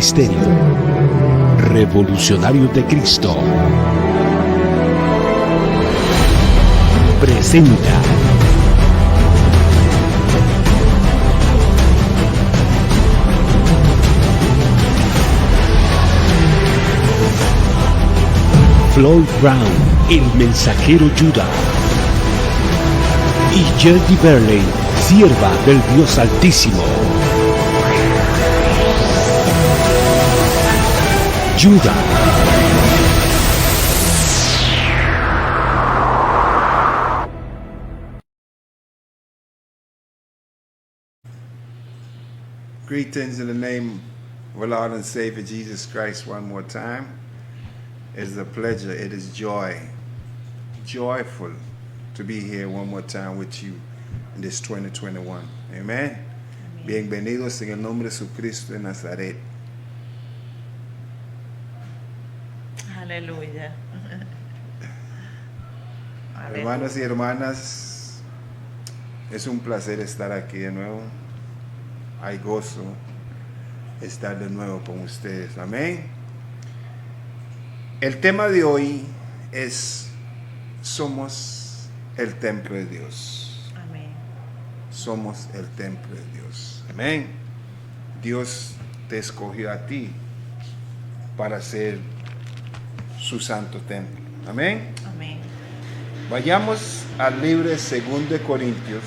Ministerio Revolucionario de Cristo presenta Floyd Brown, el mensajero Judá, y Jerdy Verley, sierva del Dios Altísimo. Judá. Greetings in the name of our Lord and Savior Jesus Christ one more time. It is a pleasure, it is joyful to be here one more time with you in this 2021. Amen. Bienvenidos en el nombre de Jesucristo de Nazaret. Aleluya. Hermanos y hermanas, es un placer estar aquí de nuevo. Hay gozo estar de nuevo con ustedes. Amén. El tema de hoy es: somos el templo de Dios. Amén. Somos el templo de Dios. Amén. Dios te escogió a ti para ser su santo templo. Amén. Amén. Vayamos al libro de 2 de Corintios,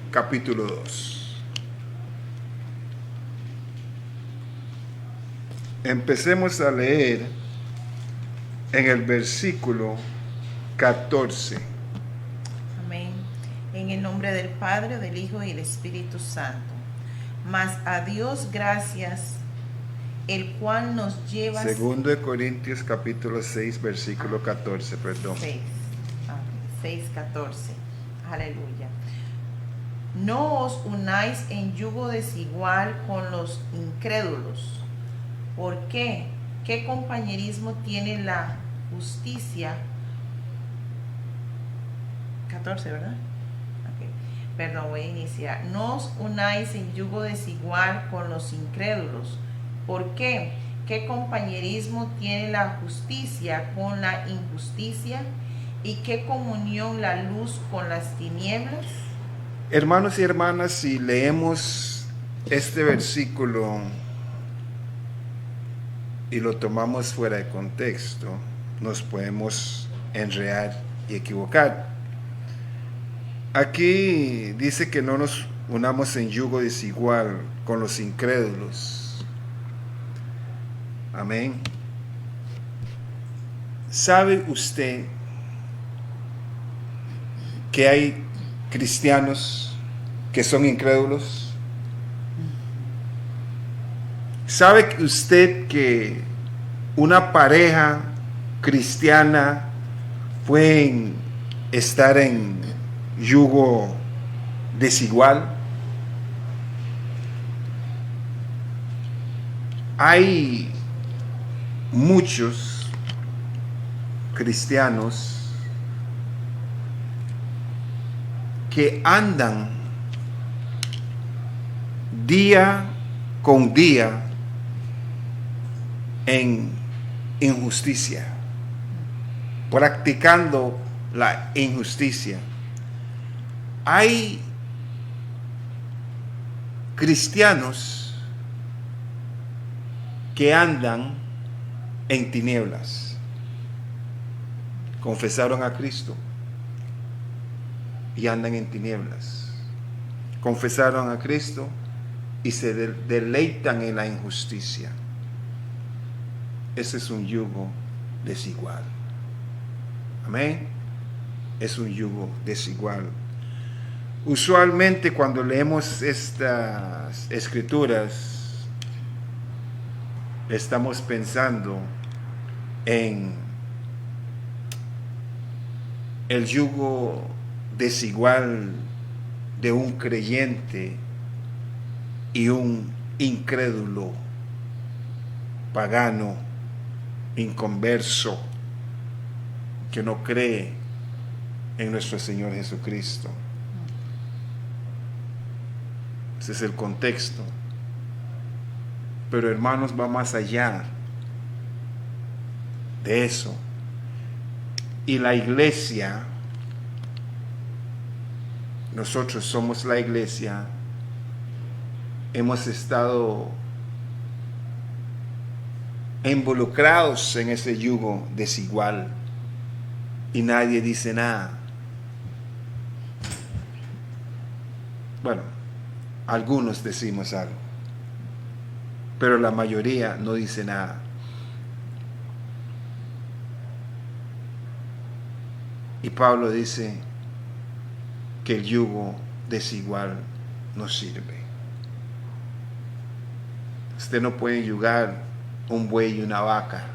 capítulo 2. Empecemos a leer en el versículo 14. Amén. En el nombre del Padre, del Hijo y del Espíritu Santo. Mas a Dios gracias, el cual nos lleva... 2 de Corintios capítulo 6, versículo 14, perdón. 6:14. Aleluya. No os unáis en yugo desigual con los incrédulos. ¿Por qué? ¿Qué compañerismo tiene la justicia? 14, ¿verdad? Okay. Perdón, voy a iniciar. No os unáis en yugo desigual con los incrédulos. ¿Por qué? ¿Qué compañerismo tiene la justicia con la injusticia? ¿Y qué comunión la luz con las tinieblas? Hermanos y hermanas, si leemos este versículo y lo tomamos fuera de contexto, nos podemos enredar y equivocar. Aquí dice que no nos unamos en yugo desigual con los incrédulos. Amén. ¿Sabe usted que hay cristianos que son incrédulos? ¿Sabe usted que una pareja cristiana pueden estar en yugo desigual? Hay muchos cristianos que andan día con día en injusticia, practicando la injusticia. Hay cristianos que andan en tinieblas. Confesaron a Cristo y andan en tinieblas. Confesaron a Cristo y se deleitan en la injusticia. Ese es un yugo desigual. Amén. Es un yugo desigual. Usualmente cuando leemos estas escrituras, estamos pensando en el yugo desigual de un creyente y un incrédulo, pagano, inconverso, que no cree en nuestro Señor Jesucristo. Ese es el contexto. Pero hermanos, va más allá de eso. Y la iglesia, nosotros somos la iglesia, hemos estado involucrados en ese yugo desigual y nadie dice nada. Bueno, algunos decimos algo, pero la mayoría no dice nada. Y Pablo dice que el yugo desigual no sirve. Usted no puede yugar un buey y una vaca,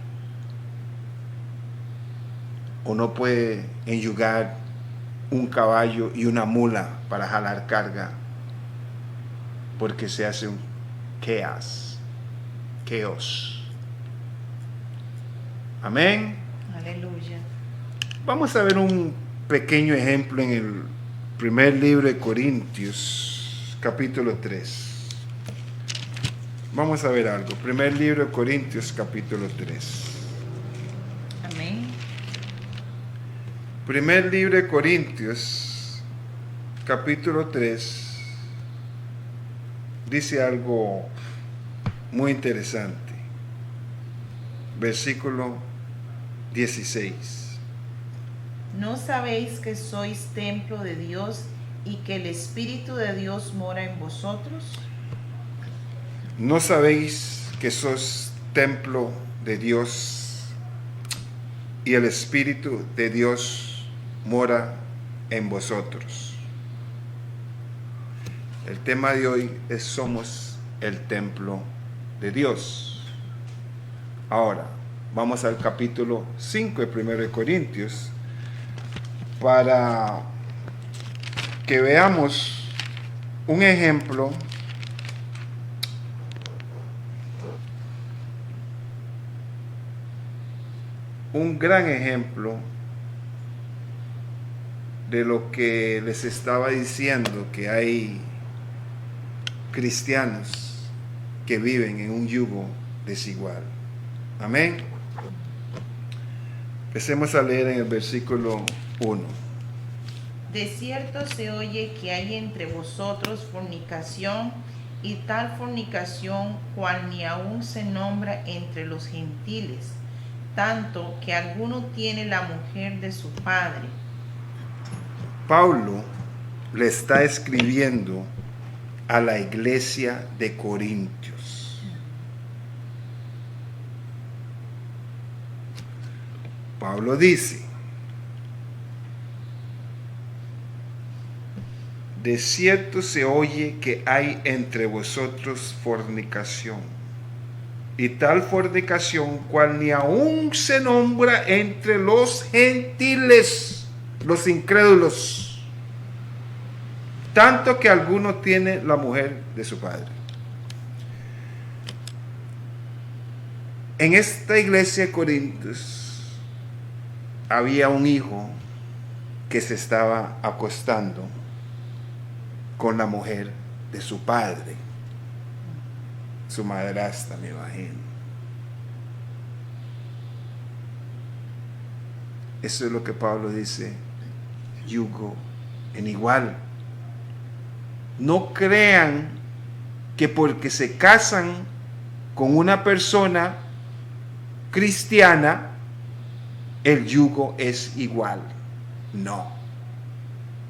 o no puede enyugar un caballo y una mula para jalar carga, porque se hace un chaos. Amén. Aleluya. Vamos a ver un pequeño ejemplo en el primer libro de Corintios, capítulo 3. Vamos a ver algo. Primer libro de Corintios, capítulo 3. Amén. Primer libro de Corintios, capítulo 3, dice algo muy interesante. Versículo 16. ¿No sabéis que sois templo de Dios y que el Espíritu de Dios mora en vosotros? ¿No sabéis que sois templo de Dios y el Espíritu de Dios mora en vosotros? El tema de hoy es: somos el templo de Dios. Ahora, vamos al capítulo 5 de 1 Corintios para que veamos un ejemplo un gran ejemplo de lo que les estaba diciendo, que hay cristianos que viven en un yugo desigual. Amén. Empecemos a leer en el versículo 1. De cierto se oye que hay entre vosotros fornicación, y tal fornicación cual ni aun se nombra entre los gentiles, tanto que alguno tiene la mujer de su padre. Pablo le está escribiendo a la iglesia de Corintios. Pablo dice: de cierto se oye que hay entre vosotros fornicación, y tal fornicación cual ni aun se nombra entre los gentiles, los incrédulos, tanto que alguno tiene la mujer de su padre. En esta iglesia de Corintios había un hijo que se estaba acostando con la mujer de su padre, su madrastra, me imagino. Eso es lo que Pablo dice: yugo en igual. No crean que porque se casan con una persona cristiana, el yugo es igual. No,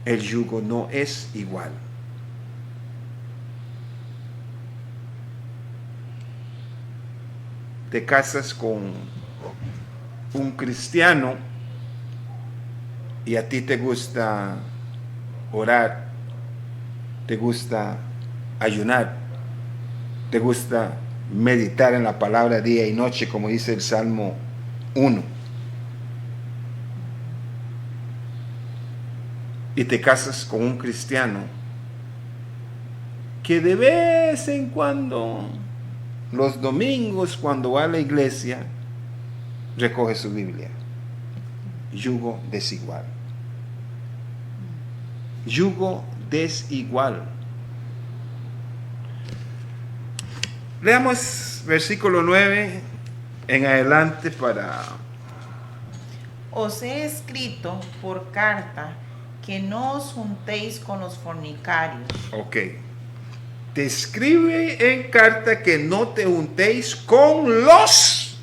el yugo no es igual. Te casas con un cristiano y a ti te gusta orar, te gusta ayunar, te gusta meditar en la palabra día y noche, como dice el Salmo 1. Y te casas con un cristiano que de vez en cuando, los domingos, cuando va a la iglesia, recoge su Biblia. Yugo desigual. Yugo desigual. Leamos versículo 9 en adelante para... Os he escrito por carta que no os juntéis con los fornicarios. Ok. Te escribe en carta que no te juntéis con los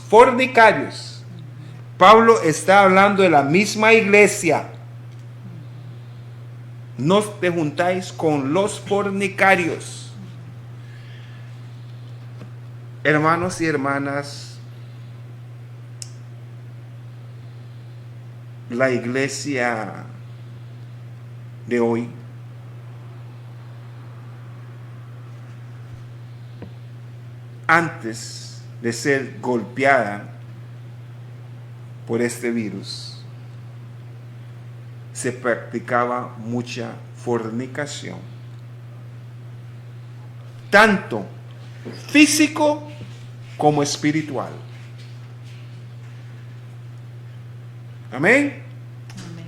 fornicarios. Pablo está hablando de la misma iglesia. No te juntáis con los fornicarios. Hermanos y hermanas, la iglesia de hoy antes de ser golpeada por este virus, se practicaba mucha fornicación, tanto físico como espiritual. Amén. Amén.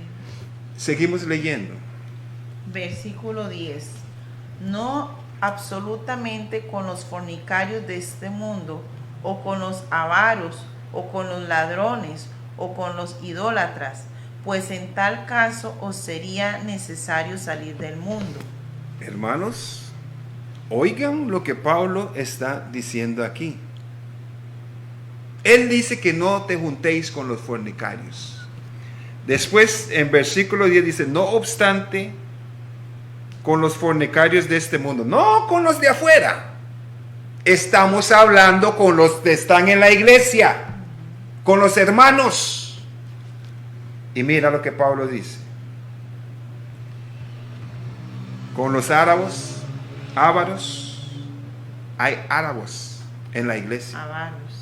Seguimos leyendo. Versículo 10. No absolutamente con los fornicarios de este mundo, o con los avaros, o con los ladrones, o con los idólatras, pues en tal caso os sería necesario salir del mundo. Hermanos, oigan lo que Pablo está diciendo aquí. Él dice que no te juntéis con los fornicarios. Después en versículo 10 dice, no obstante, con los fornicarios de este mundo, no con los de afuera. Estamos hablando con los que están en la iglesia, con los hermanos. Y mira lo que Pablo dice. Con los ávaros, hay ávaros en la iglesia.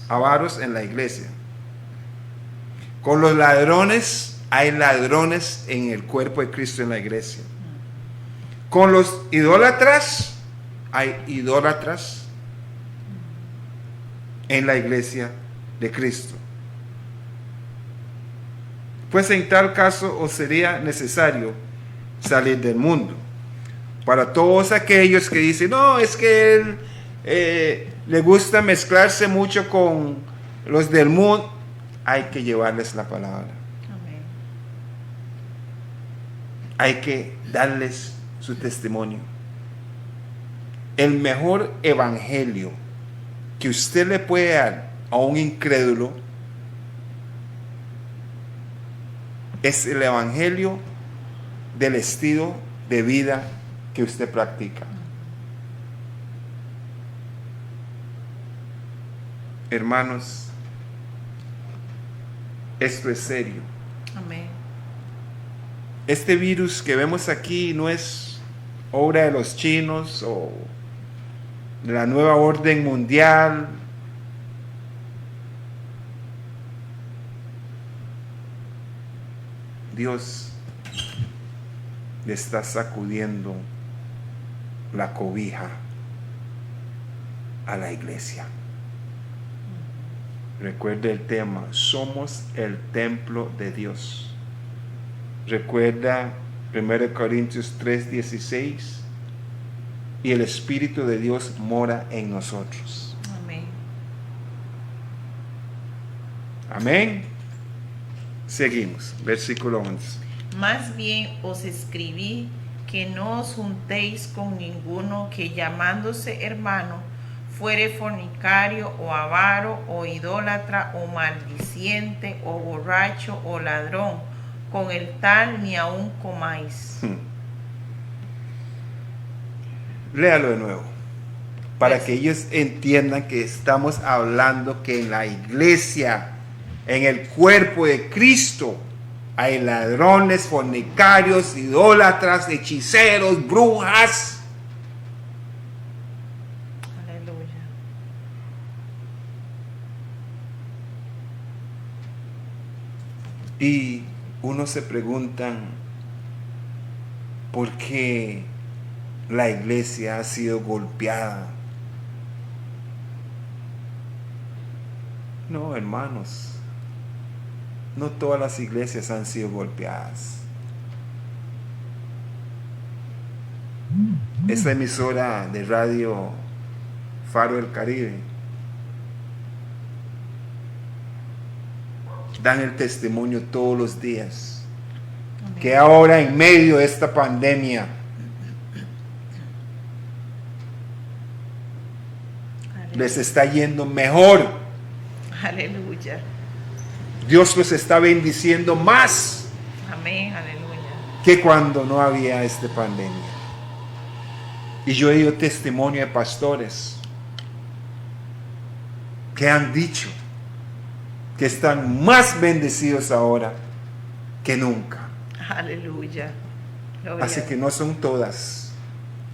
Avaros en la iglesia. Con los ladrones, hay ladrones en el cuerpo de Cristo en la iglesia. Con los idólatras, hay idólatras en la iglesia de Cristo. Pues en tal caso os sería necesario salir del mundo. Para todos aquellos que dicen, no, es que él le gusta mezclarse mucho con los del mundo, hay que llevarles la palabra. Amén. Hay que darles su testimonio. El mejor evangelio que usted le puede dar a un incrédulo es el evangelio del estilo de vida que usted practica. Hermanos, esto es serio. Amén. Este virus que vemos aquí no es obra de los chinos o de la nueva orden mundial. Dios le está sacudiendo la cobija a la iglesia. Recuerda el tema, somos el templo de Dios. Recuerda 1 Corintios 3:16, y el Espíritu de Dios mora en nosotros. Amén. Amén. Seguimos, versículo 11. Más bien os escribí que no os juntéis con ninguno que llamándose hermano fuere fornicario o avaro o idólatra o maldiciente o borracho o ladrón, con el tal ni aun comáis. Léalo de nuevo, para que ellos entiendan que estamos hablando que en la iglesia, en el cuerpo de Cristo, hay ladrones, fornicarios, idólatras, hechiceros, brujas. Aleluya. Y uno se preguntan, ¿por qué la iglesia ha sido golpeada? No, hermanos, no todas las iglesias han sido golpeadas. esa emisora de radio Faro del Caribe, dan el testimonio todos los días Amén. que ahora en medio de esta pandemia les está yendo mejor. Aleluya. Dios los está bendiciendo más Amén. Aleluya. que cuando no había esta pandemia. Y yo he oído testimonio de pastores que han dicho que están más bendecidos ahora que nunca. Aleluya. Gloria Así a que Dios. no son todas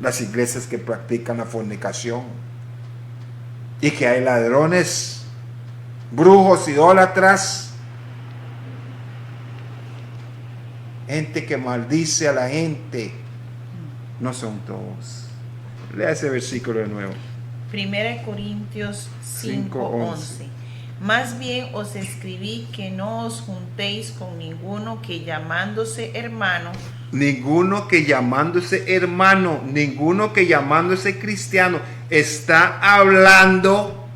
las iglesias que practican la fornicación y que hay ladrones, brujos, idólatras, gente que maldice a la gente. No son todos. Lea ese versículo de nuevo. 1 Corintios 5:11. Más bien os escribí que no os juntéis con ninguno que llamándose hermano, Ninguno que llamándose hermano, ninguno que llamándose cristiano está hablando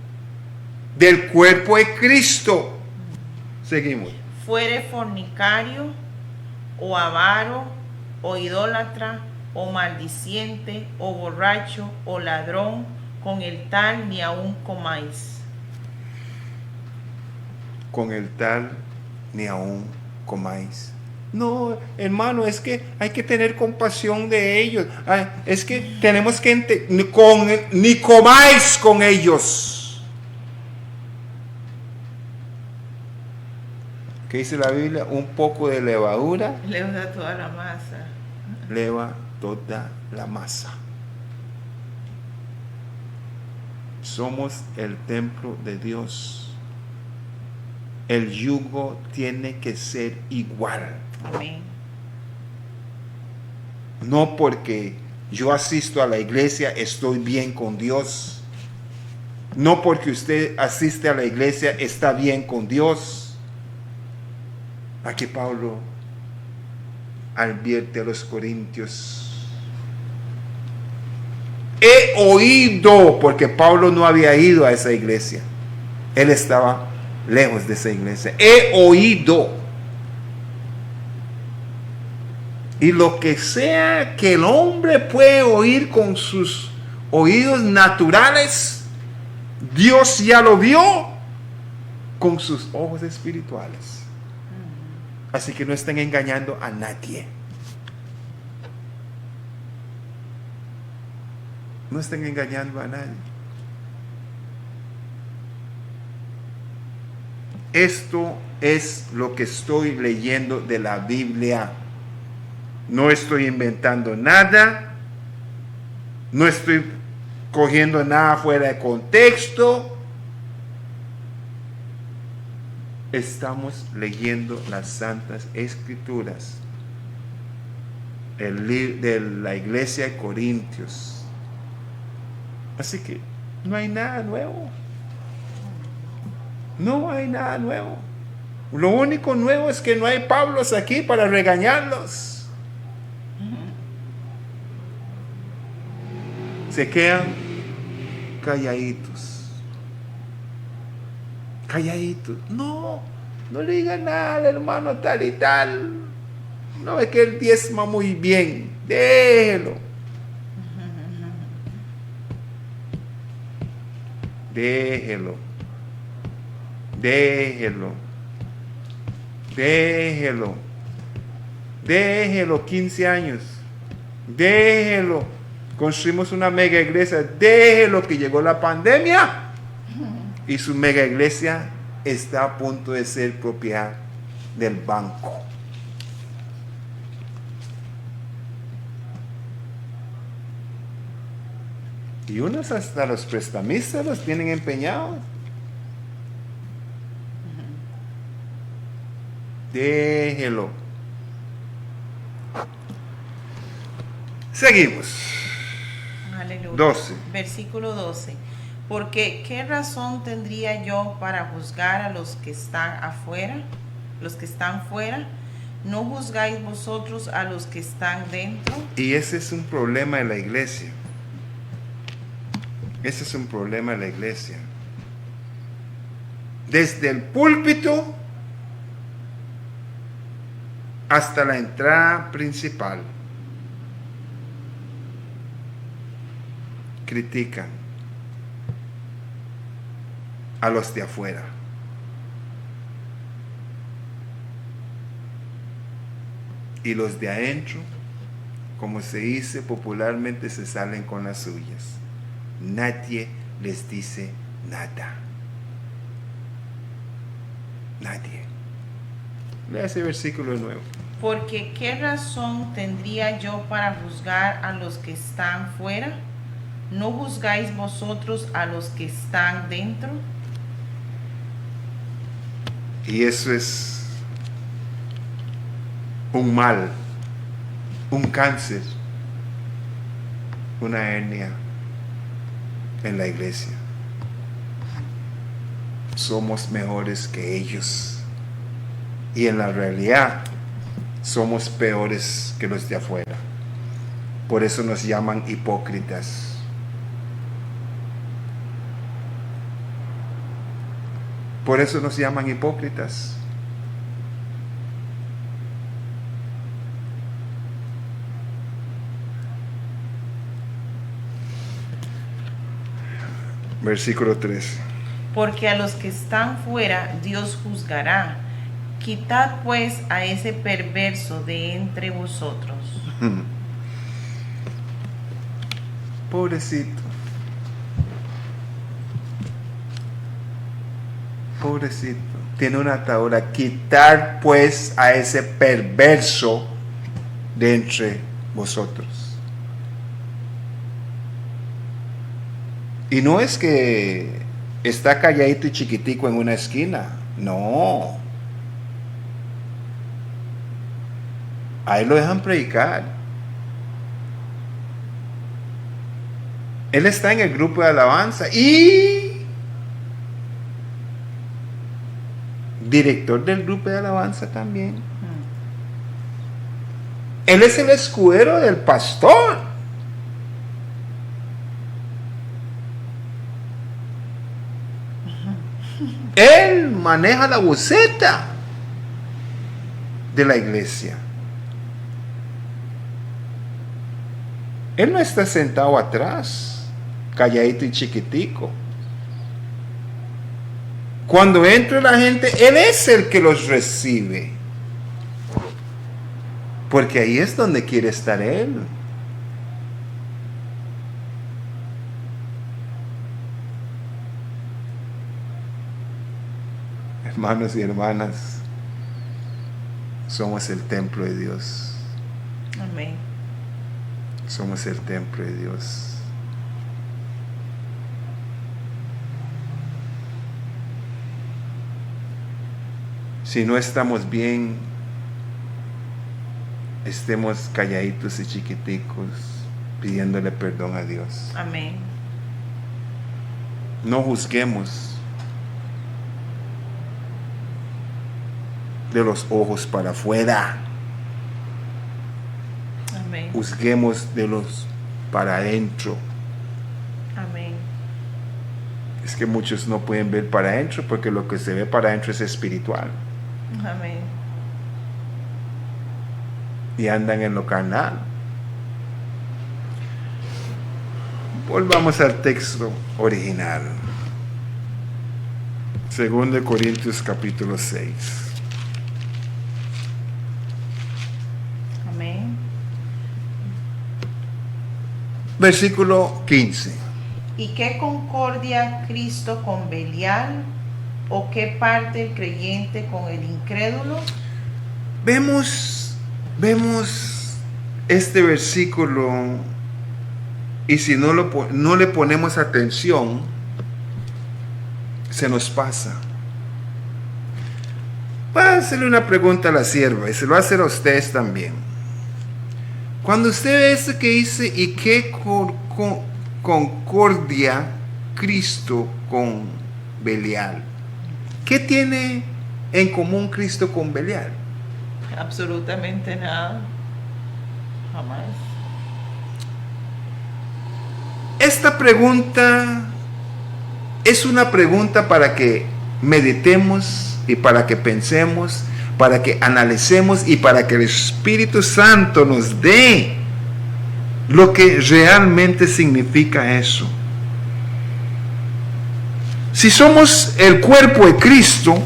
del cuerpo de Cristo. Seguimos. fuere fornicario, o avaro, o idólatra, o maldiciente, o borracho, o ladrón, con el tal ni aun comáis. Con el tal ni aún comáis. No, hermano, es que hay que tener compasión de ellos. Es que tenemos que ni comáis con ellos. ¿Qué dice la Biblia? Un poco de levadura Leuda toda la masa. leva toda la masa. Somos el templo de Dios. El yugo tiene que ser igual. Amén. No porque yo asisto a la iglesia estoy bien con Dios. No porque usted asiste a la iglesia está bien con Dios. Aquí Pablo advierte a los corintios. He oído, porque Pablo no había ido a esa iglesia. Él estaba lejos de esa iglesia. He oído. Y lo que sea que el hombre puede oír con sus oídos naturales, Dios ya lo vio con sus ojos espirituales. Así que no estén engañando a nadie. No estén engañando a nadie. Esto es lo que estoy leyendo de la Biblia. No estoy inventando nada. No estoy cogiendo nada fuera de contexto. Estamos leyendo las Santas Escrituras de la iglesia de Corintios. Así que no hay nada nuevo. No hay nada nuevo. Lo único nuevo es que no hay Pablos aquí para regañarlos. Se quedan calladitos. Calladitos. No le digan nada al hermano tal y tal. No es que él diezma muy bien. Déjelo. Déjelo. Déjelo. Déjelo. Déjelo 15 años. Déjelo. Construimos una mega iglesia. Déjelo que llegó la pandemia. Y su mega iglesia está a punto de ser propiedad del banco. Y unos hasta los prestamistas los tienen empeñados. Déjelo. Seguimos. Aleluya. 12. Versículo 12. Porque ¿qué razón tendría yo para juzgar a los que están afuera? Los que están fuera. ¿no juzgáis vosotros a los que están dentro? Y ese es un problema de la iglesia. Ese es un problema de la iglesia. Desde el púlpito hasta la entrada principal, critican a los de afuera. Y los de adentro, como se dice popularmente, se salen con las suyas. Nadie les dice nada. Nadie. Lea ese versículo de nuevo. Porque ¿qué razón tendría yo para juzgar a los que están fuera? ¿No juzgáis vosotros a los que están dentro? Y eso es un mal, un cáncer, una hernia en la iglesia. Somos mejores que ellos. Y en la realidad somos peores que los de afuera. Por eso nos llaman hipócritas. Por eso nos llaman hipócritas. Versículo 3. Porque a los que están fuera Dios juzgará. Quitad pues a ese perverso de entre vosotros. Pobrecito. Pobrecito. Tiene una atadura. Quitar pues a ese perverso de entre vosotros. Y no es que está calladito y chiquitico en una esquina. No. Ahí lo dejan predicar. Él está en el grupo de alabanza y director del grupo de alabanza también. Él es el escudero del pastor. Él maneja la buceta de la iglesia. Él no está sentado atrás, calladito y chiquitico. Cuando entra la gente, Él es el que los recibe. Porque ahí es donde quiere estar Él. Hermanos y hermanas, somos el templo de Dios. Amén. Somos el templo de Dios. Si no estamos bien, estemos calladitos y chiquiticos, pidiéndole perdón a Dios. Amén. No juzguemos de los ojos para afuera. Amén. Juzguemos de los para adentro. Amén. Es que muchos no pueden ver para adentro porque lo que se ve para adentro es espiritual. Amén. Y andan en lo carnal. Volvamos al texto original. 2 Corintios capítulo 6. Amén. Versículo 15. ¿Y qué concordia Cristo con Belial? ¿O qué parte el creyente con el incrédulo? Vemos este versículo y si no le ponemos atención, se nos pasa. Voy a hacerle una pregunta a la sierva y se lo va a hacer a ustedes también. Cuando usted ve eso que dice, ¿y qué concordia Cristo con Belial? ¿Qué tiene en común Cristo con Belial? Absolutamente nada. Jamás. Esta pregunta es una pregunta para que meditemos y para que pensemos, para que analicemos y para que el Espíritu Santo nos dé lo que realmente significa eso. Si somos el cuerpo de Cristo,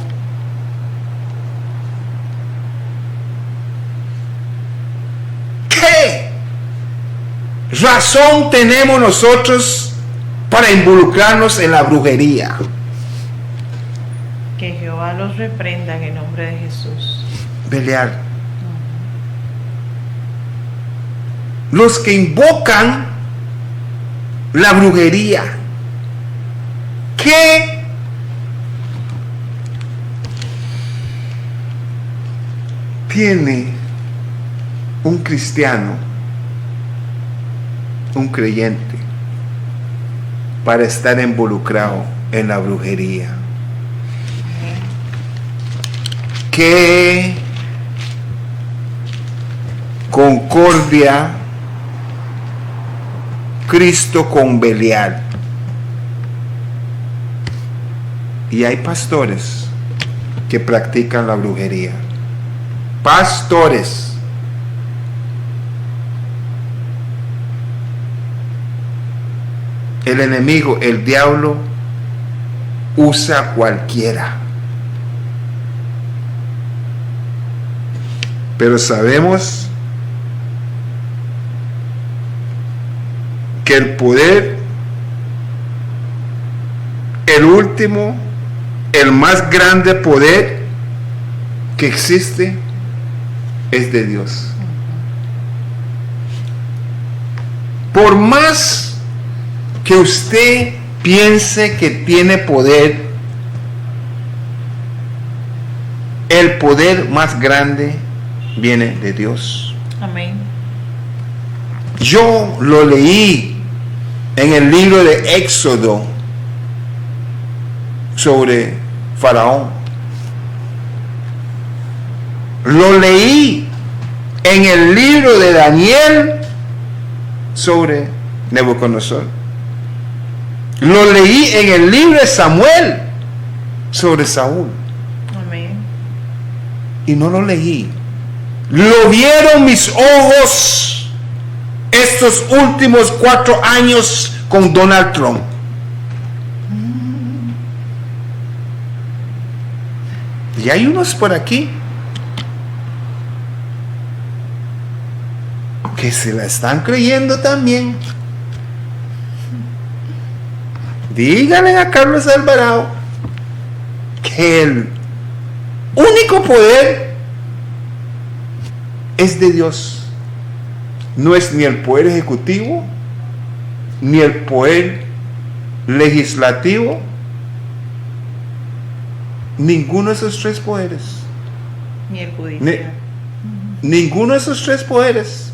¿qué razón tenemos nosotros para involucrarnos en la brujería? Que Jehová los reprenda en el nombre de Jesús. Belial. Los que invocan la brujería, ¿qué tiene un cristiano, un creyente, para estar involucrado en la brujería? ¿Qué concordia Cristo con Belial? Y hay pastores que practican la brujería. Pastores. El enemigo, el diablo, usa a cualquiera. Pero sabemos que el poder, el último, el más grande poder que existe es de Dios. Por más que usted piense que tiene poder, el poder más grande viene de Dios. Amén. Yo lo leí en el libro de Éxodo sobre Faraón. Lo leí en el libro de Daniel sobre Nabucodonosor. Lo leí en el libro de Samuel sobre Saúl. Amén. Y no lo leí. Lo vieron mis ojos estos últimos 4 años con Donald Trump. Y hay unos por aquí que se la están creyendo también. Díganle a Carlos Alvarado que el único poder es de Dios. No es ni el poder ejecutivo, ni el poder legislativo, ninguno de esos 3 poderes. Ni el judicial. Ninguno de esos 3 poderes.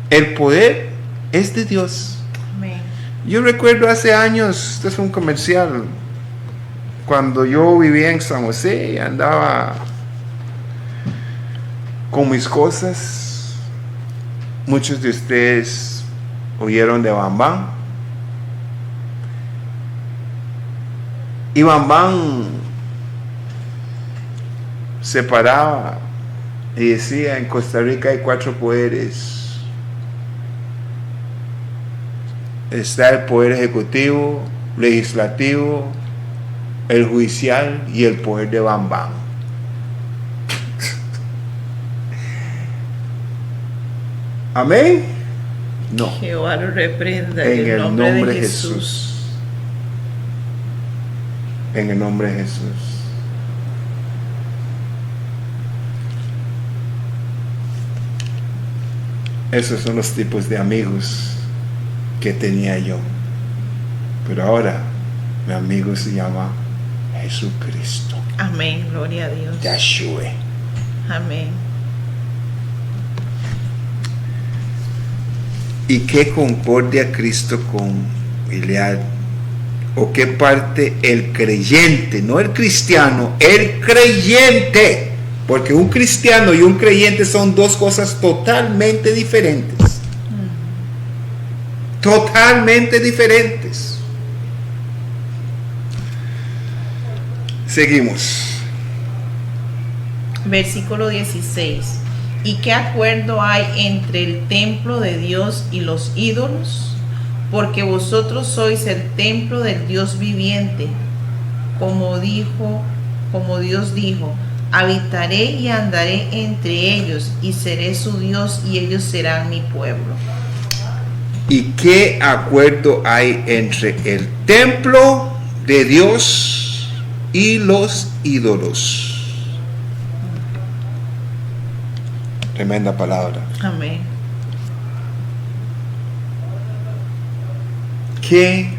El poder es de Dios. Amén. Yo recuerdo hace años, esto es un comercial, cuando yo vivía en San José y andaba con mis cosas. Muchos de ustedes oyeron de Bambán. Y Bambán se paraba y decía: en Costa Rica hay 4 poderes. Está el poder ejecutivo, legislativo, el judicial y el poder de Bambán. Amén. No. Jehová lo reprenda En el nombre de Jesús. En el nombre de Jesús. Esos son los tipos de amigos que tenía yo. Pero ahora mi amigo se llama Jesucristo. Amén. Gloria a Dios. Yahshua. Amén. ¿¿Y qué concordia Cristo con Belial o qué parte el creyente, no el cristiano, el creyente, porque un cristiano y un creyente son dos cosas totalmente diferentes, totalmente diferentes. Seguimos. Versículo 16. ¿Y qué acuerdo hay entre el templo de Dios y los ídolos? Porque vosotros sois el templo del Dios viviente, como Dios dijo, habitaré y andaré entre ellos, y seré su Dios, y ellos serán mi pueblo. ¿Y qué acuerdo hay entre el templo de Dios y los ídolos? Tremenda palabra. Amén. ¿Qué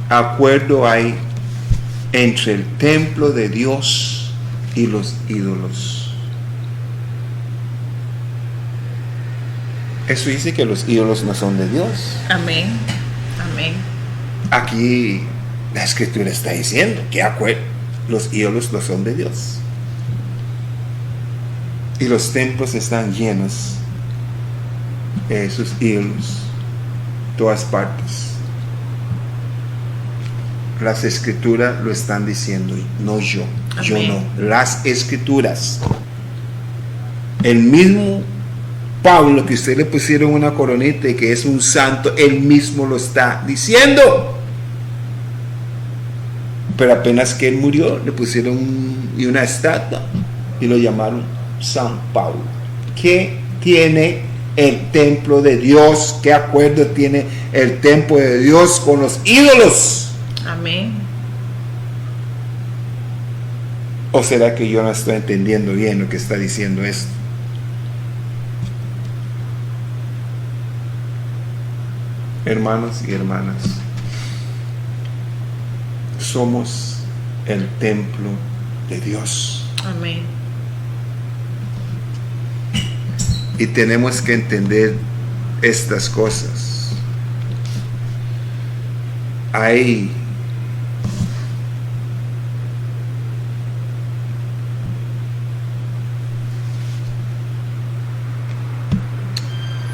acuerdo hay entre el templo de Dios y los ídolos? Eso dice que los ídolos no son de Dios. Amén. Amén. Aquí la escritura está diciendo que los ídolos no son de Dios. Y los templos están llenos de esos ídolos, todas partes. Las escrituras lo están diciendo, no yo. Amén. Yo no. Las escrituras. El mismo Pablo, que usted le pusieron una coronita y que es un santo, él mismo lo está diciendo. Pero apenas que él murió, le pusieron una estatua y lo llamaron San Pablo. ¿Qué tiene el templo de Dios? ¿Qué acuerdo tiene el templo de Dios con los ídolos? Amén. ¿O será que yo no estoy entendiendo bien lo que está diciendo esto? Hermanos y hermanas, somos el templo de Dios. Amén. Y tenemos que entender estas cosas. Hay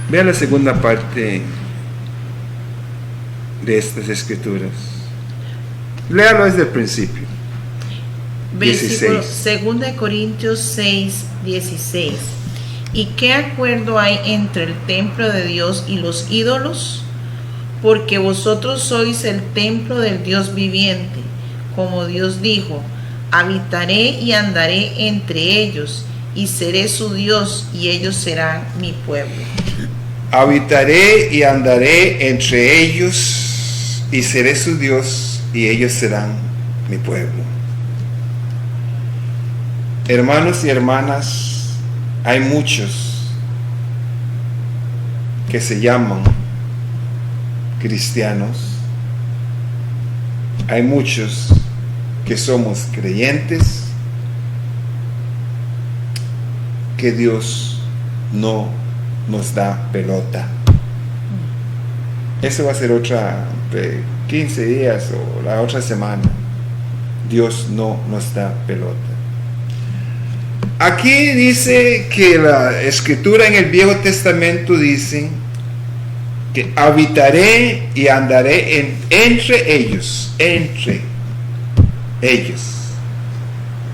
vea la segunda parte de estas escrituras. Léalo desde el principio. Versículo 16. 2 Corintios 6, 16. ¿Y qué acuerdo hay entre el templo de Dios y los ídolos? Porque vosotros sois el templo del Dios viviente, como Dios dijo, habitaré y andaré entre ellos, y seré su Dios, y ellos serán mi pueblo. Habitaré y andaré entre ellos, y seré su Dios, y ellos serán mi pueblo. Hermanos y hermanas, hay muchos que se llaman cristianos. Hay muchos que somos creyentes, que Dios no nos da pelota. Eso va a ser otra 15 días o la otra semana. Dios no nos da pelota. Aquí dice que la escritura en el Viejo Testamento dice que habitaré y andaré entre ellos,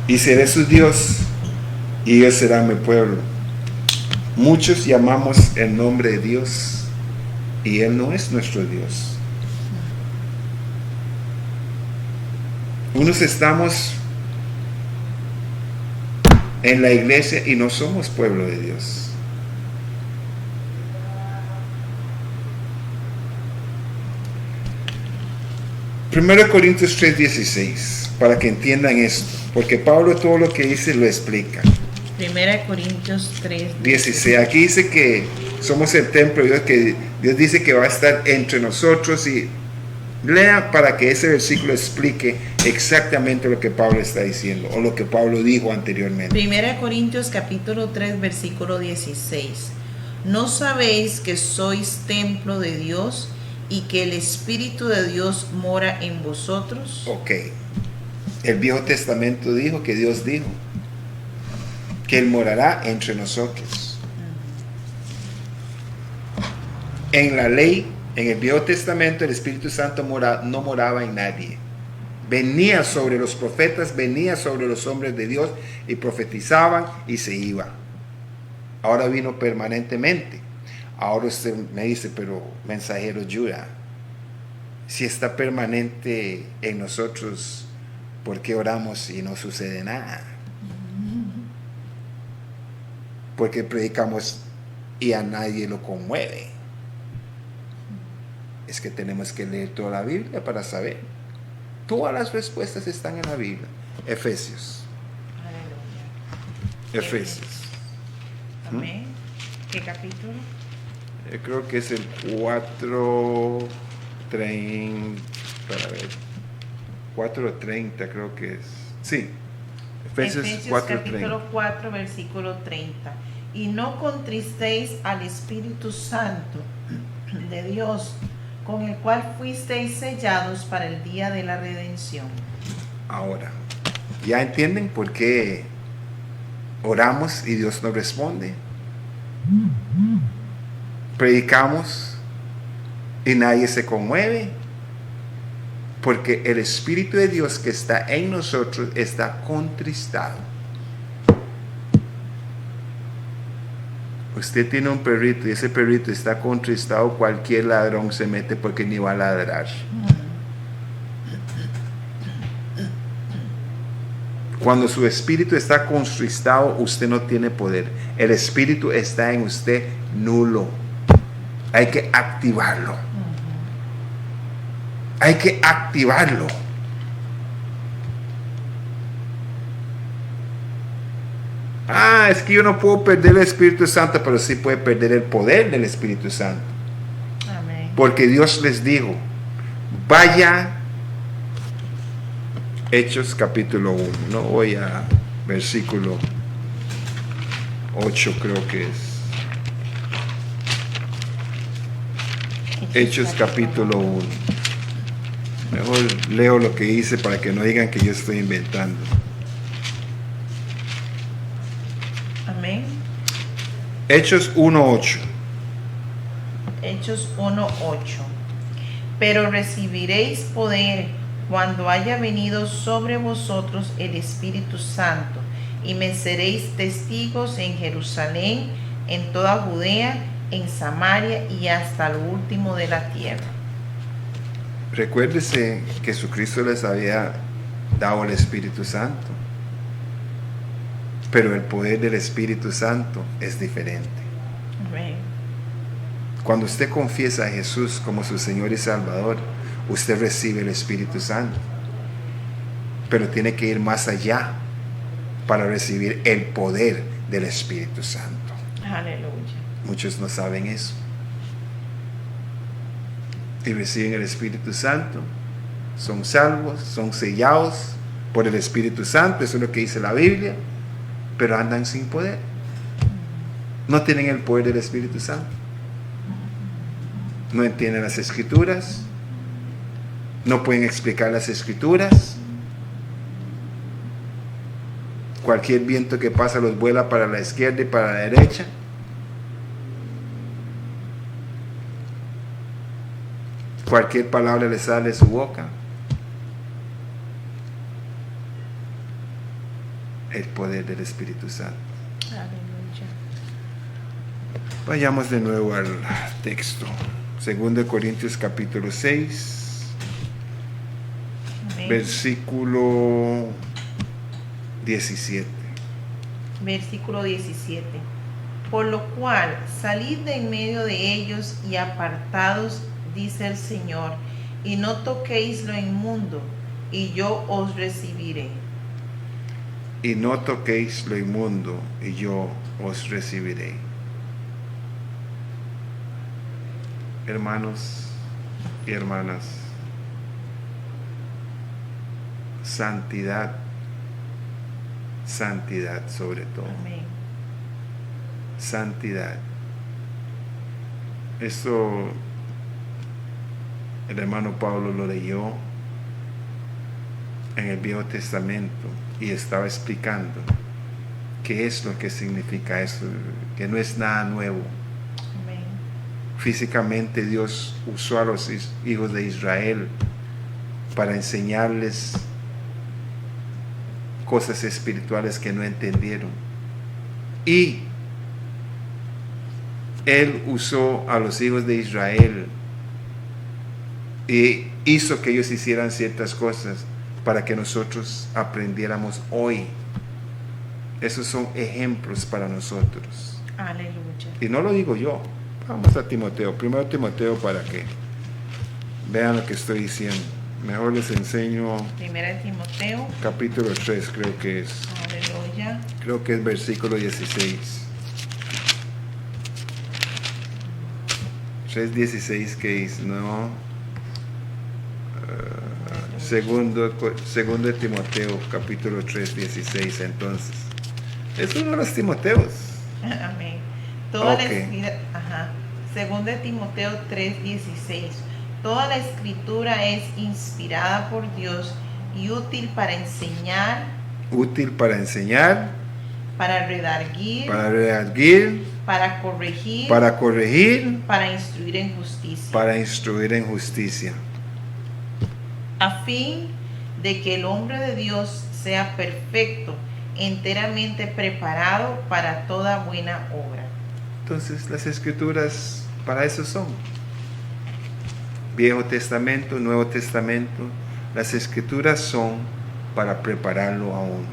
y seré su Dios, y ellos serán mi pueblo. Muchos llamamos el nombre de Dios, y Él no es nuestro Dios. Unos estamos en la iglesia y no somos pueblo de Dios. Primero Corintios 3:16, para que entiendan esto, porque Pablo todo lo que dice lo explica. 1 Corintios 3, 16. Aquí dice que somos el templo de Dios, que Dios dice que va a estar entre nosotros, y lea para que ese versículo explique exactamente lo que Pablo está diciendo, o lo que Pablo dijo anteriormente. 1 Corintios capítulo 3 versículo 16. ¿No sabéis que sois templo de Dios y que el Espíritu de Dios mora en vosotros. Ok. El Viejo Testamento dijo que Dios dijo que Él morará entre nosotros. En la ley, en el Viejo Testamento, el Espíritu Santo no moraba en nadie. Venía sobre los profetas, venía sobre los hombres de Dios y profetizaban y se iba. Ahora vino permanentemente. Ahora usted me dice, pero mensajero Yura, si está permanente en nosotros, ¿por qué oramos y no sucede nada? Porque predicamos y a nadie lo conmueve. Es que tenemos que leer toda la Biblia para saber. Todas las respuestas están en la Biblia. Efesios. Aleluya. Efesios. Amén. ¿Qué capítulo? Creo que es el 4:30. Para ver. 4:30 creo que es. Sí. Efesios 4:30. Capítulo 4, versículo 30. Y no contristéis al Espíritu Santo de Dios, con el cual fuisteis sellados para el día de la redención. Ahora, ¿ya entienden por qué oramos y Dios nos responde? Predicamos y nadie se conmueve, porque el Espíritu de Dios que está en nosotros está contristado. Usted tiene un perrito y ese perrito está contristado, cualquier ladrón se mete porque ni va a ladrar. Cuando su espíritu está contristado, usted no tiene poder. El espíritu está en usted nulo. Hay que activarlo. Hay que activarlo. Es que yo no puedo perder el Espíritu Santo, pero sí puede perder el poder del Espíritu Santo. Amén. Porque Dios les dijo, vaya, Hechos capítulo 1, no voy a versículo 8 creo que es. Hechos capítulo 1. Mejor leo lo que hice para que no digan que yo estoy inventando. Amén. Hechos 1:8. Hechos 1:8. Pero recibiréis poder cuando haya venido sobre vosotros el Espíritu Santo, y me seréis testigos en Jerusalén, en toda Judea, en Samaria y hasta lo último de la tierra. Recuérdese que Jesucristo les había dado el Espíritu Santo, pero el poder del Espíritu Santo es diferente. Amén. Cuando usted confiesa a Jesús como su Señor y Salvador, usted recibe el Espíritu Santo, pero tiene que ir más allá para recibir el poder del Espíritu Santo. Aleluya. Muchos no saben eso. Y reciben el Espíritu Santo, son salvos, son sellados por el Espíritu Santo, eso es lo que dice la Biblia, pero andan sin poder. No tienen el poder del Espíritu Santo. No entienden las Escrituras, no pueden explicar las Escrituras. Cualquier viento que pasa los vuela para la izquierda y para la derecha. Cualquier palabra le sale de su boca. El poder del Espíritu Santo. Aleluya. Vayamos de nuevo al texto. 2 Corintios capítulo 6, Amén. versículo 17. Versículo 17. Por lo cual, salid de en medio de ellos y apartados, dice el Señor, y no toquéis lo inmundo, y yo os recibiré. Y no toquéis lo inmundo, y yo os recibiré. Hermanos y hermanas, santidad, santidad sobre todo. Amén. Santidad. Esto El hermano Pablo lo leyó en el Viejo Testamento y estaba explicando qué es lo que significa eso, que no es nada nuevo. Amén. Físicamente Dios usó a los hijos de Israel para enseñarles cosas espirituales que no entendieron. Y Él usó a los hijos de Israel y hizo que ellos hicieran ciertas cosas para que nosotros aprendiéramos hoy. Esos son ejemplos para nosotros. Aleluya. Y no lo digo yo. Vamos a Timoteo, primero Timoteo, para que vean lo que estoy diciendo. Mejor les enseño Primera de Timoteo. capítulo 3, creo que es. Aleluya. Creo que es versículo 16. 3:16 que dice, no. Segundo de Timoteo, capítulo 3:16. Entonces, es uno de los Timoteos. Amén. Toda la Ok. escritura, Según de Timoteo 3:16. Toda la escritura es inspirada por Dios y útil para enseñar, Útil para enseñar, para redarguir, para redarguir, para corregir, para corregir, para instruir en justicia, para instruir en justicia, a fin de que el hombre de Dios sea perfecto, enteramente preparado para toda buena obra. Entonces las escrituras para eso son. Viejo Testamento, Nuevo Testamento, las escrituras son para prepararlo a uno,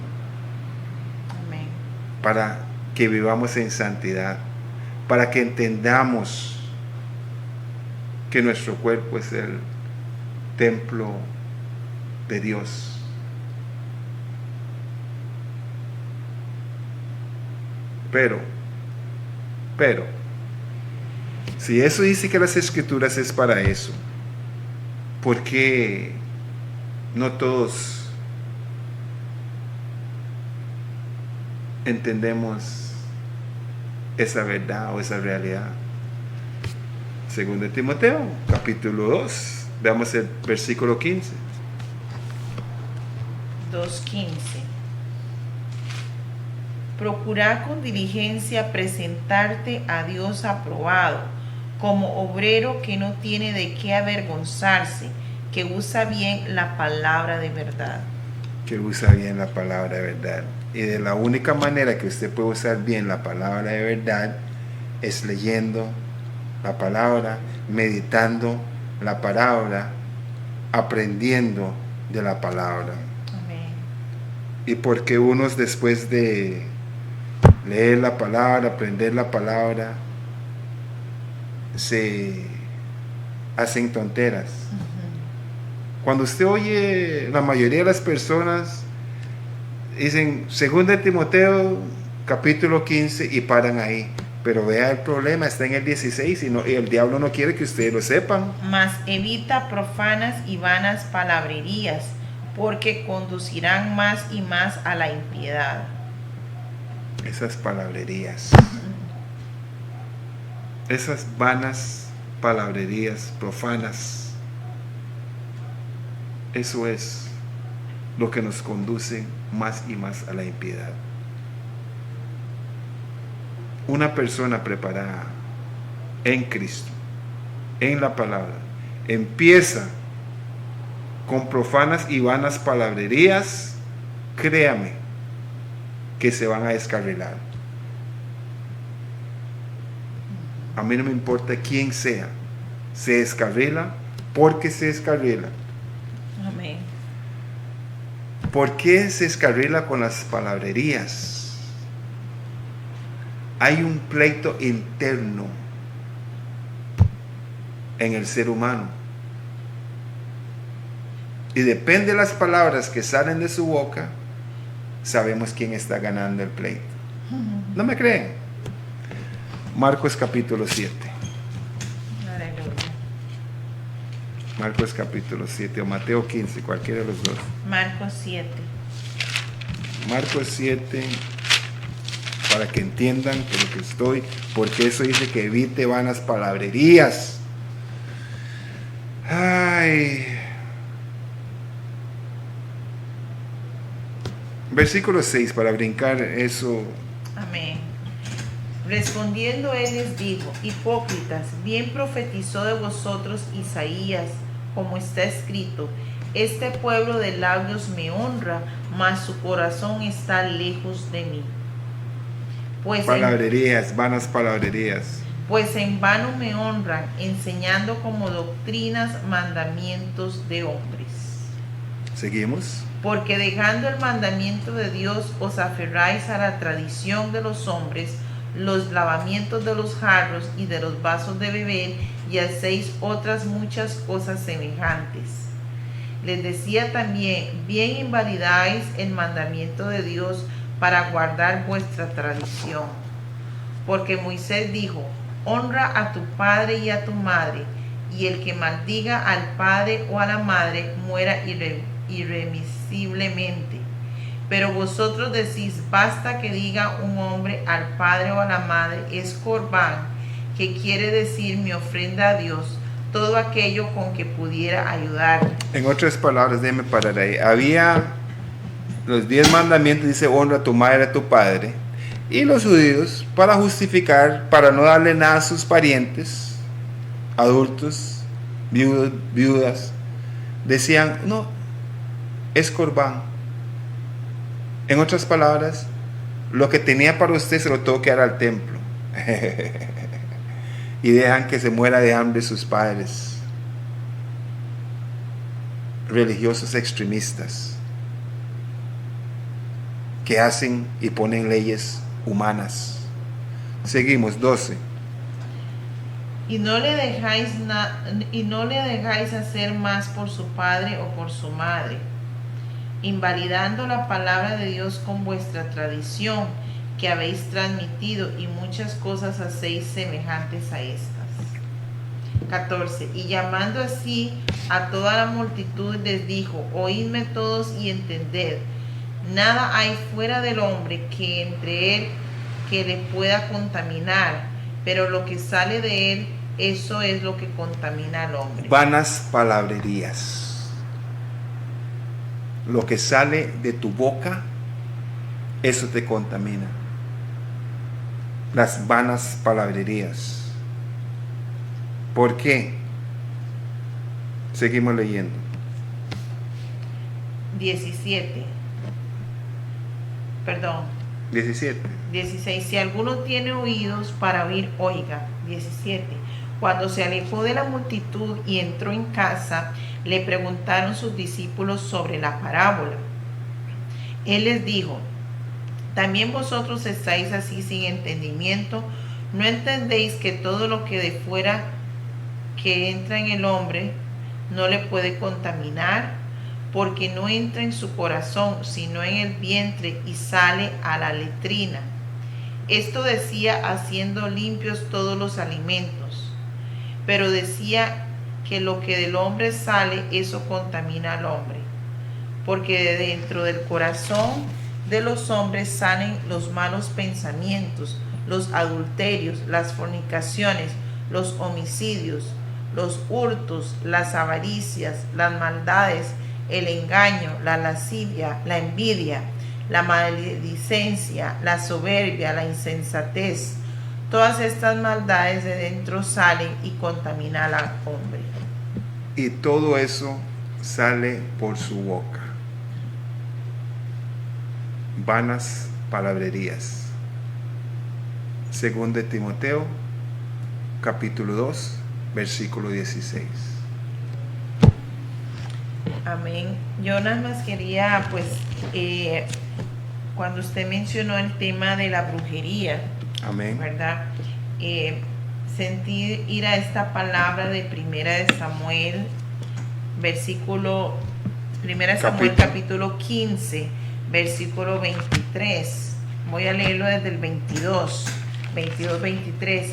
Amén. para que vivamos en santidad, para que entendamos que nuestro cuerpo es el templo de Dios. Pero, si eso dice que las escrituras es para eso, ¿por qué no todos entendemos esa verdad o esa realidad? Segundo de Timoteo, capítulo 2, veamos el versículo 15. 2:15. Procura con diligencia presentarte a Dios aprobado, como obrero que no tiene de qué avergonzarse, que usa bien la palabra de verdad. Que usa bien la palabra de verdad. Y de la única manera que usted puede usar bien la palabra de verdad es leyendo la palabra, meditando la palabra, aprendiendo de la palabra. Amén. Y porque unos después de leer la palabra, aprender la palabra, se hacen tonteras. Cuando usted oye, la mayoría de las personas dicen 2 de Timoteo capítulo 15 y paran ahí. Pero vea, el problema está en el 16 y el diablo no quiere que ustedes lo sepan. Mas evita profanas y vanas palabrerías, porque conducirán más y más a la impiedad. Esas palabrerías, esas vanas palabrerías profanas, eso es lo que nos conduce más y más a la impiedad. Una persona preparada en Cristo, en la palabra, empieza con profanas y vanas palabrerías, créame que se van a descarrilar. A mí no me importa quién sea, se descarrila porque se descarrila. Amén. ¿Por qué se descarrila con las palabrerías? Hay un pleito interno en el ser humano. Y depende de las palabras que salen de su boca, sabemos quién está ganando el pleito. ¿No me creen? Marcos capítulo 7. Aleluya. Marcos capítulo 7 o Mateo 15, cualquiera de los dos. Marcos 7. Marcos 7, para que entiendan por lo que estoy, porque eso dice que evite vanas palabrerías. Versículo 6, para brincar eso. Amén. Respondiendo él les dijo: hipócritas, bien profetizó de vosotros Isaías, como está escrito: este pueblo de labios me honra, mas su corazón está lejos de mí. Palabrerías, vanas palabrerías. Pues en vano me honran, enseñando como doctrinas mandamientos de hombres. Seguimos. Porque dejando el mandamiento de Dios os aferráis a la tradición de los hombres, los lavamientos de los jarros y de los vasos de beber, y hacéis otras muchas cosas semejantes. Les decía también: bien invalidáis el mandamiento de Dios para guardar vuestra tradición. Porque Moisés dijo: honra a tu padre y a tu madre, y el que maldiga al padre o a la madre muera irremisiblemente. Pero vosotros decís: basta que diga un hombre al padre o a la madre, es corbán, que quiere decir mi ofrenda a Dios, todo aquello con que pudiera ayudar. En otras palabras, déjeme parar ahí. Había los 10 mandamientos, dice: honra a tu madre, a tu padre. Y los judíos, para justificar, para no darle nada a sus parientes, adultos, viudas, decían: no, es corbán. En otras palabras, lo que tenía para usted se lo tengo que dar al templo. Y dejan que se muera de hambre sus padres. Religiosos extremistas que hacen y ponen leyes humanas. Seguimos, 12. Y no le dejáis hacer más por su padre o por su madre, invalidando la palabra de Dios con vuestra tradición que habéis transmitido, y muchas cosas hacéis semejantes a estas. 14. Y llamando así a toda la multitud les dijo: oídme todos y entended. Nada hay fuera del hombre que entre él que le pueda contaminar, pero lo que sale de él, eso es lo que contamina al hombre. Vanas palabrerías. Lo que sale de tu boca, eso te contamina. Las vanas palabrerías. ¿Por qué? Seguimos leyendo. 17. Perdón. 17. 16. Si alguno tiene oídos para oír, oiga. 17. Cuando se alejó de la multitud y entró en casa, le preguntaron sus discípulos sobre la parábola. Él les dijo: ¿también vosotros estáis así sin entendimiento? ¿No entendéis que todo lo que de fuera que entra en el hombre no le puede contaminar? Porque no entra en su corazón, sino en el vientre, y sale a la letrina. Esto decía haciendo limpios todos los alimentos. Pero decía que lo que del hombre sale, eso contamina al hombre. Porque de dentro del corazón de los hombres salen los malos pensamientos, los adulterios, las fornicaciones, los homicidios, los hurtos, las avaricias, las maldades, el engaño, la lascivia, la envidia, la maledicencia, la soberbia, la insensatez. Todas estas maldades de dentro salen y contaminan al hombre. Y todo eso sale por su boca. Vanas palabrerías. Según de Timoteo, capítulo 2, versículo 16. Amén. Yo nada más quería, pues, cuando usted mencionó el tema de la brujería, Amén. ¿verdad? Sentí ir a esta palabra de Primera de Samuel, capítulo 15, versículo 23. Voy a leerlo desde el 22, 23.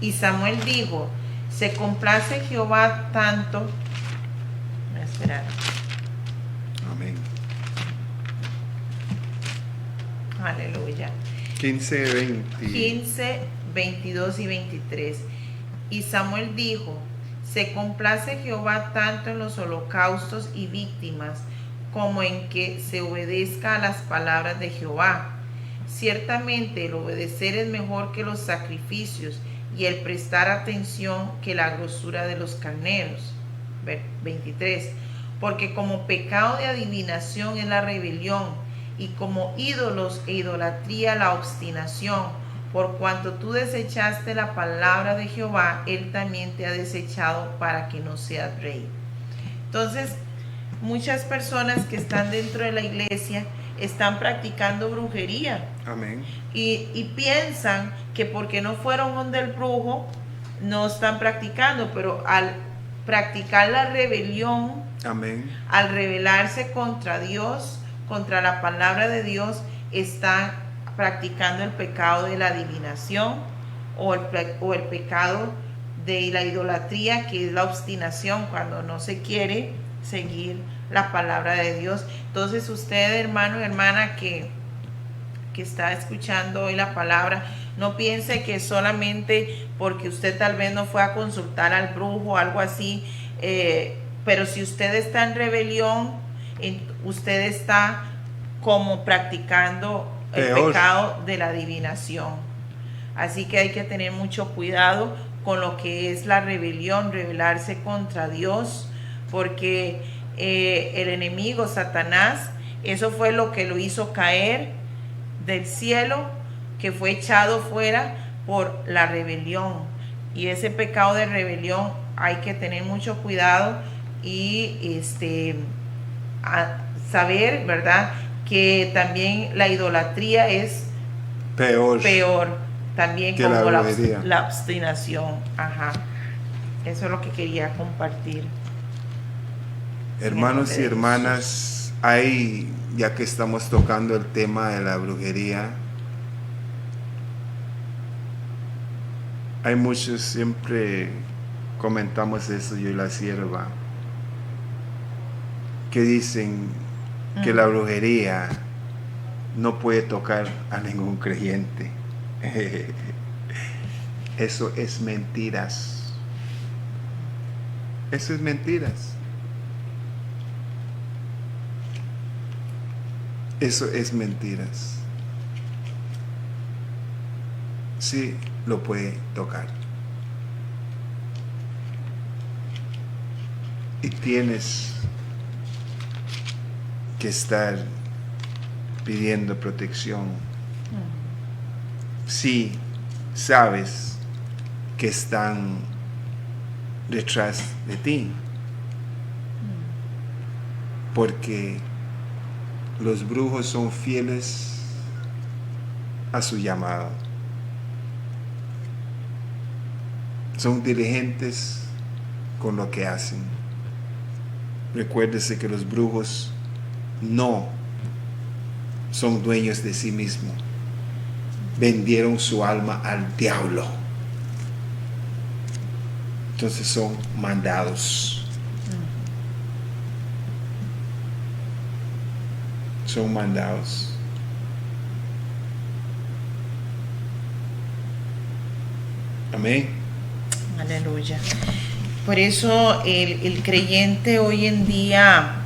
Y Samuel dijo: se complace Jehová tanto. Voy a esperar. Amén. Aleluya. 15, 22 y 23. Y Samuel dijo: Se complace Jehová tanto en los holocaustos y víctimas, como en que se obedezca a las palabras de Jehová. Ciertamente el obedecer es mejor que los sacrificios, y el prestar atención que la grosura de los carneros. 23. Porque como pecado de adivinación es la rebelión, y como ídolos e idolatría la obstinación. Por cuanto tú desechaste la palabra de Jehová, él también te ha desechado para que no seas rey. Entonces, muchas personas que están dentro de la iglesia están practicando brujería. Amén. Y piensan que porque no fueron donde el brujo, no están practicando, pero al practicar la rebelión, Amén. al rebelarse contra Dios, contra la palabra de Dios, están practicando el pecado de la adivinación o el pecado de la idolatría, que es la obstinación, cuando no se quiere seguir la palabra de Dios. Entonces usted, hermano y hermana, que está escuchando hoy la palabra, no piense que solamente porque usted tal vez no fue a consultar al brujo o algo así, pero si usted está en rebelión, usted está como practicando el pecado de la adivinación. Así que hay que tener mucho cuidado con lo que es la rebelión, rebelarse contra Dios, porque el enemigo, Satanás, eso fue lo que lo hizo caer del cielo, que fue echado fuera por la rebelión. Y ese pecado de rebelión hay que tener mucho cuidado y saber, ¿verdad?, que también la idolatría es peor también, que como la obstinación. Ajá. Eso es lo que quería compartir. Hermanos y hermanas, ya que estamos tocando el tema de la brujería, hay muchos, siempre comentamos eso, yo y la sierva, que dicen que la brujería no puede tocar a ningún creyente. Eso es mentiras. Eso es mentiras. Eso es mentiras. Sí, lo puede tocar. Y tienes que estar pidiendo protección. Si sabes que están detrás de ti. Porque los brujos son fieles a su llamado. Son diligentes con lo que hacen. Recuérdese que los brujos no son dueños de sí mismos. Vendieron su alma al diablo. Entonces son mandados. Son mandados. Amén. Aleluya. Por eso el creyente hoy en día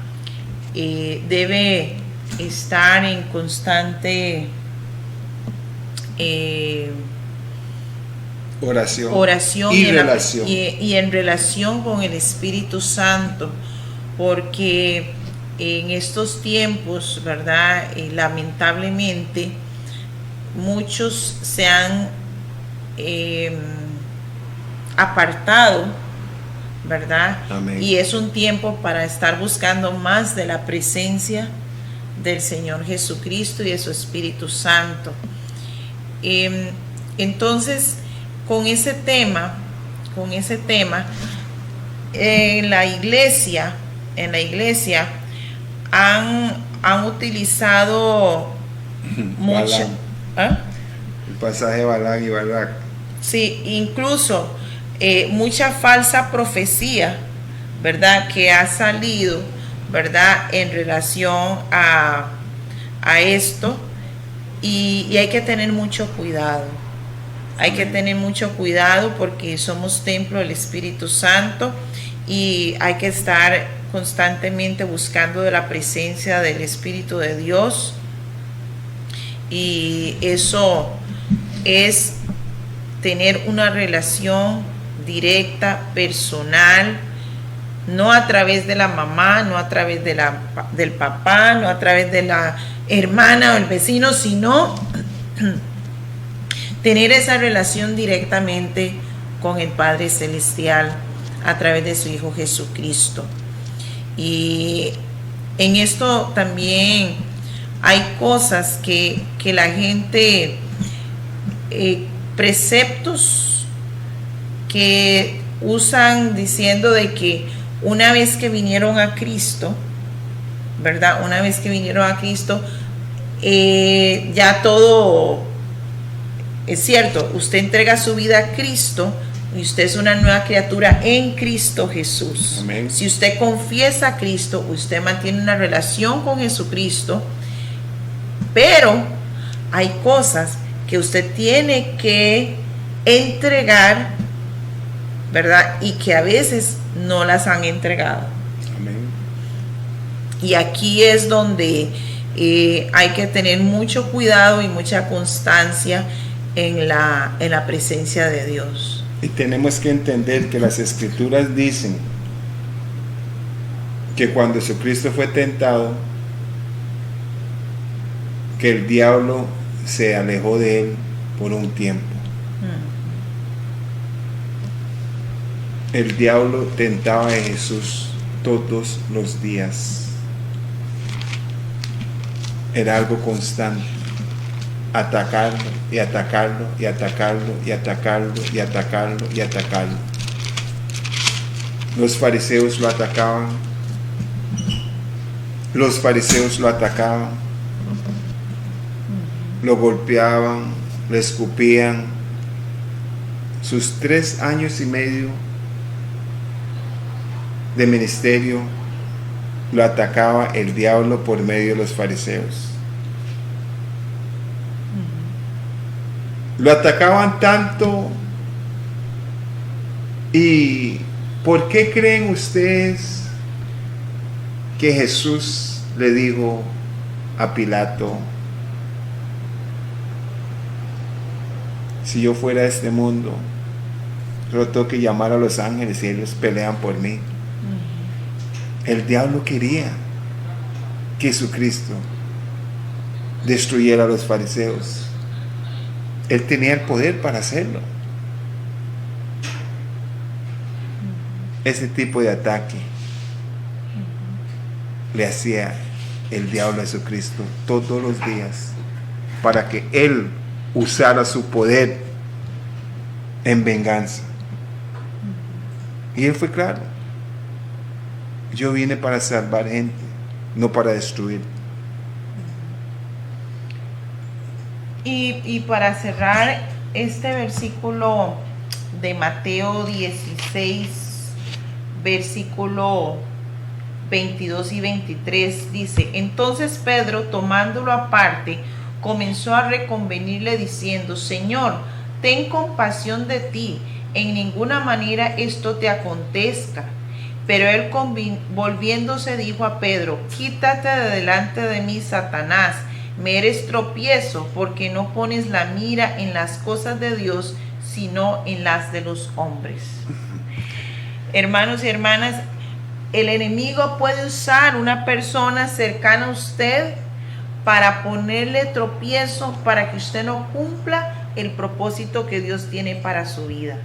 debe estar en constante oración y relación. Y en relación con el Espíritu Santo, porque en estos tiempos, ¿verdad? Lamentablemente, muchos se han apartado, ¿verdad? Amén. Y es un tiempo para estar buscando más de la presencia del Señor Jesucristo y de su Espíritu Santo. Entonces, con ese tema, en la iglesia han utilizado mucho. El pasaje de Balaam y Balac. Sí, incluso mucha falsa profecía, ¿verdad?, que ha salido, ¿verdad?, en relación a esto, y hay que tener mucho cuidado. Hay que tener mucho cuidado porque somos templo del Espíritu Santo y hay que estar constantemente buscando de la presencia del Espíritu de Dios. Y eso es tener una relación directa, personal, no a través de la mamá, no a través de del papá, no a través de la hermana o el vecino, sino tener esa relación directamente con el Padre Celestial a través de su Hijo Jesucristo. Y en esto también hay cosas que la gente, preceptos que usan diciendo de que una vez que vinieron a Cristo, ¿verdad? Una vez que vinieron a Cristo, ya todo es cierto. Usted entrega su vida a Cristo y usted es una nueva criatura en Cristo Jesús. Amén. Si usted confiesa a Cristo, usted mantiene una relación con Jesucristo, pero hay cosas que usted tiene que entregar, ¿verdad? Y que a veces no las han entregado. Amén. Y aquí es donde hay que tener mucho cuidado y mucha constancia en la presencia de Dios. Y tenemos que entender que las Escrituras dicen que cuando Jesucristo fue tentado, que el diablo se alejó de él por un tiempo. El diablo tentaba a Jesús todos los días. Era algo constante. Atacarlo y atacarlo y atacarlo y atacarlo y atacarlo y atacarlo. Los fariseos lo atacaban. Los fariseos lo atacaban. Lo golpeaban, le escupían. Sus 3 años y medio de ministerio lo atacaba el diablo por medio de los fariseos. Lo atacaban tanto. ¿Y por qué creen ustedes que Jesús le dijo a Pilato: si yo fuera de este mundo, solo tengo que llamar a los ángeles y ellos pelean por mí? El diablo quería que Jesucristo destruyera a los fariseos. Él tenía el poder para hacerlo. Ese tipo de ataque le hacía el diablo a Jesucristo todos los días para que Él usara su poder en venganza. Y Él fue claro: yo vine para salvar gente, no para destruir. Y para cerrar este versículo de Mateo 16, versículo 22 y 23, dice: entonces Pedro, tomándolo aparte, comenzó a reconvenirle diciendo: Señor, ten compasión de ti, en ninguna manera esto te acontezca. Pero él, volviéndose, dijo a Pedro: quítate de delante de mí, Satanás, me eres tropiezo, porque no pones la mira en las cosas de Dios, sino en las de los hombres. Hermanos y hermanas, el enemigo puede usar una persona cercana a usted para ponerle tropiezo, para que usted no cumpla el propósito que Dios tiene para su vida.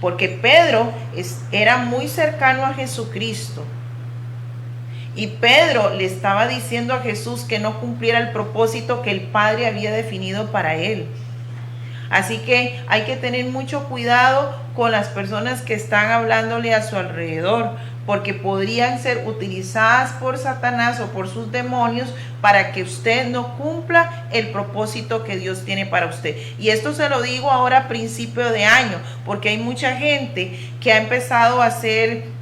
Porque Pedro era muy cercano a Jesucristo. Y Pedro le estaba diciendo a Jesús que no cumpliera el propósito que el Padre había definido para él. Así que hay que tener mucho cuidado con las personas que están hablándole a su alrededor, porque podrían ser utilizadas por Satanás o por sus demonios para que usted no cumpla el propósito que Dios tiene para usted. Y esto se lo digo ahora a principio de año, porque hay mucha gente que ha empezado a hacer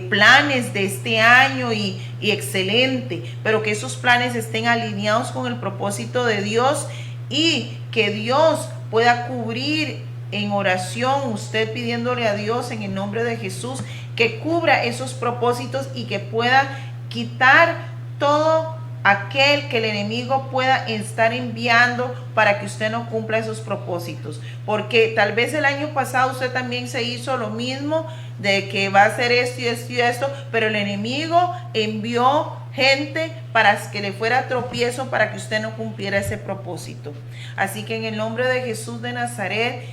planes de este año y excelente, pero que esos planes estén alineados con el propósito de Dios y que Dios pueda cubrir en oración, usted pidiéndole a Dios en el nombre de Jesús que cubra esos propósitos y que pueda quitar todo aquel que el enemigo pueda estar enviando para que usted no cumpla esos propósitos, porque tal vez el año pasado usted también se hizo lo mismo, de que va a hacer esto y esto y esto, pero el enemigo envió gente para que le fuera tropiezo para que usted no cumpliera ese propósito. Así que en el nombre de Jesús de Nazaret,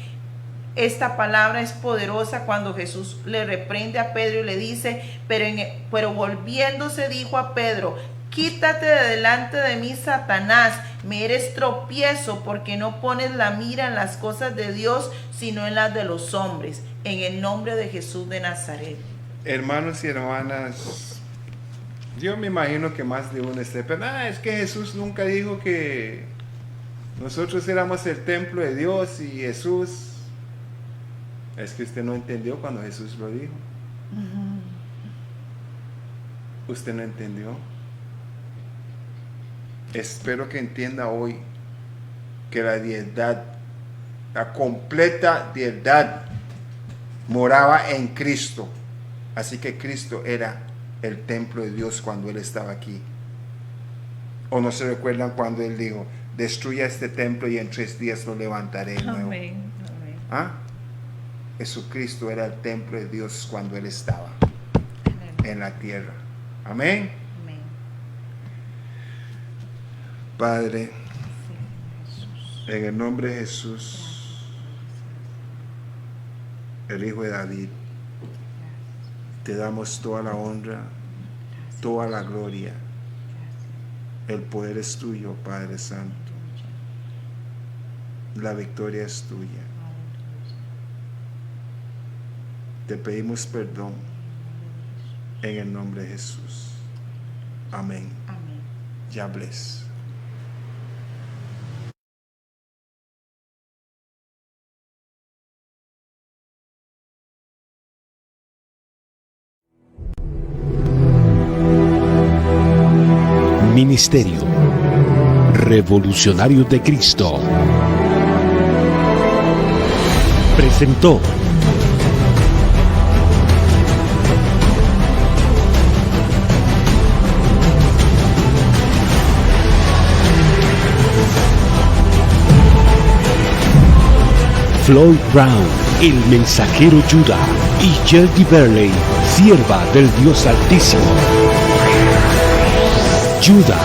esta palabra es poderosa. Cuando Jesús le reprende a Pedro y le dice, pero volviéndose dijo a Pedro: quítate de delante de mí, Satanás, me eres tropiezo, porque no pones la mira en las cosas de Dios, sino en las de los hombres. En el nombre de Jesús de Nazaret. Hermanos y hermanas, yo me imagino que más de uno esté, pero es que Jesús nunca dijo que nosotros éramos el templo de Dios y Jesús. Es que usted no entendió cuando Jesús lo dijo. Usted no entendió. Espero que entienda hoy que la deidad, la completa deidad, moraba en Cristo. Así que Cristo era el templo de Dios cuando Él estaba aquí. ¿O no se recuerdan cuando Él dijo: destruya este templo y en 3 días lo levantaré de nuevo? Amén. Amén. ¿Ah? Jesucristo era el templo de Dios cuando Él estaba en la tierra. Amén. Amén. Padre, en el nombre de Jesús, el Hijo de David, te damos toda la honra, toda la gloria. El poder es tuyo, Padre Santo. La victoria es tuya. Te pedimos perdón en el nombre de Jesús. Amén. Amén. Ya bless. Ministerio Revolucionarios de Cristo presentó Floyd Brown, el mensajero Judá, y Shelby Burley, sierva del Dios Altísimo. Judá.